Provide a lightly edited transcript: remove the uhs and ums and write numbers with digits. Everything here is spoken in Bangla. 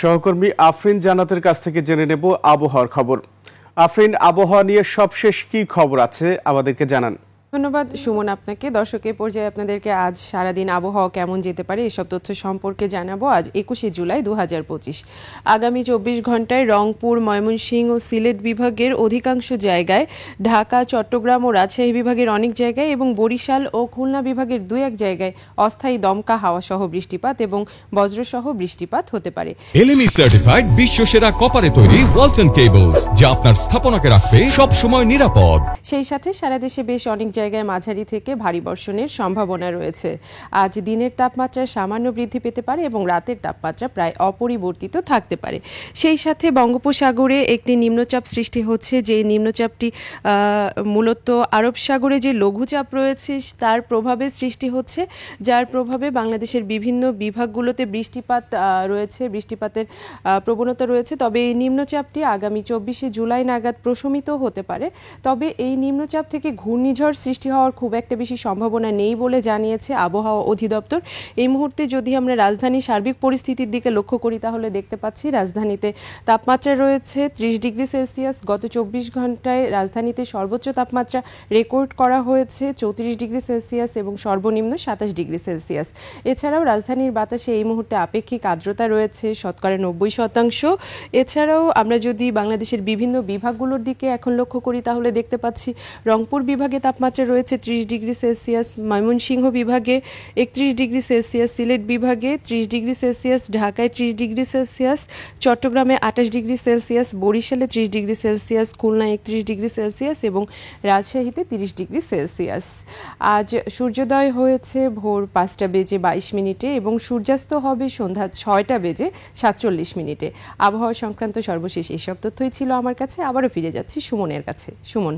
সহকর্মী আফরিন জান্নাতের কাছ থেকে জেনে নেব আবহাওয়ার খবর। আফরিন, আবহাওয়া নিয়ে সবশেষ কি খবর আছে আমাদেরকে জানান। ধন্যবাদ সুমন আপনাকে। দর্শকের পর্যায়ে আপনাদেরকে আজ সারাদিন আবহাওয়া কেমন যেতে পারে এসব তথ্য সম্পর্কে জানাবো। আজ 21শে জুলাই 2025। আগামী 24 ঘন্টায় রংপুর, ময়মনসিংহ ও সিলেট বিভাগের অধিকাংশ জায়গায়, ঢাকা, চট্টগ্রাম ও রাজশাহী বিভাগের অনেক জায়গায় এবং বরিশাল ও খুলনা বিভাগের 2-1 জায়গায় অস্থায়ী দমকা হাওয়া সহ বৃষ্টিপাত এবং বজ্রসহ বৃষ্টিপাত হতে পারে। এলএমই সার্টিফাইড বিশ্বসেরা কপারে তৈরি ওয়ালটন কেবলস, যা আপনার স্থাপনাকে রাখবে সব সময় নিরাপদ। সেই সাথে সারা দেশে বেশ অনেক জায়গায় মাঝারি থেকে ভারী বর্ষণের সম্ভাবনা রয়েছে। আজ দিনের তাপমাত্রা সামান্য বৃদ্ধি পেতে পারে এবং রাতের তাপমাত্রা প্রায় অপরিবর্তিত থাকতে পারে। সেই সাথে বঙ্গোপসাগরে একটি নিম্নচাপ সৃষ্টি হচ্ছে, যে নিম্নচাপটি মূলত আরব সাগরে যে লঘুচাপ রয়েছে তার প্রভাবে সৃষ্টি হচ্ছে, যার প্রভাবে বাংলাদেশের বিভিন্ন বিভাগগুলোতে বৃষ্টিপাত রয়েছে, বৃষ্টিপাতের প্রবণতা রয়েছে। তবে এই নিম্নচাপটি আগামী 24শে জুলাই নাগাদ প্রশমিত হতে পারে। তবে এই নিম্নচাপ থেকে ঘূর্ণিঝড় সৃষ্টি হওয়ার খুব একটা বেশি সম্ভাবনা নেই বলে জানিয়েছে আবহাওয়া অধিদপ্তর। এই মুহূর্তে যদি আমরা রাজধানীর সার্বিক পরিস্থিতির দিকে লক্ষ্য করি তাহলে দেখতে পাচ্ছি রাজধানীতে তাপমাত্রা রয়েছে 30 ডিগ্রি সেলসিয়াস। গত 24 ঘন্টায় রাজধানীতে সর্বোচ্চ তাপমাত্রা রেকর্ড করা হয়েছে 34 ডিগ্রি সেলসিয়াস এবং সর্বনিম্ন 27 ডিগ্রি সেলসিয়াস। এছাড়াও রাজধানীর বাতাসে এই মুহূর্তে আপেক্ষিক আর্দ্রতা রয়েছে 90%। এছাড়াও আমরা যদি বাংলাদেশের বিভিন্ন বিভাগগুলোর দিকে এখন লক্ষ্য করি তাহলে দেখতে পাচ্ছি রংপুর বিভাগে তাপমাত্রা রয়েছে 30 ডিগ্রি সেলসিয়াস, ময়মনসিংহ বিভাগে 31 ডিগ্রি সেলসিয়াস, সিলেট বিভাগে 30 ডিগ্রি সেলসিয়াস, ঢাকায় 30 ডিগ্রি সেলসিয়াস, চট্টগ্রামে 28 ডিগ্রি সেলসিয়াস, বরিশালে 30 ডিগ্রি সেলসিয়াস, খুলনায় 31 ডিগ্রি সেলসিয়াস এবং রাজশাহীতে 30 ডিগ্রি সেলসিয়াস। আজ সূর্যোদয় হয়েছে ভোর 5টা বেজে 22 মিনিটে এবং সূর্যাস্ত হবে সন্ধ্যা 6টা বেজে 47 মিনিটে। আবহাওয়া সংক্রান্ত সর্বশেষ এসব তথ্যই ছিল আমার কাছে। আবারও ফিরে যাচ্ছি সুমনের কাছে। সুমন।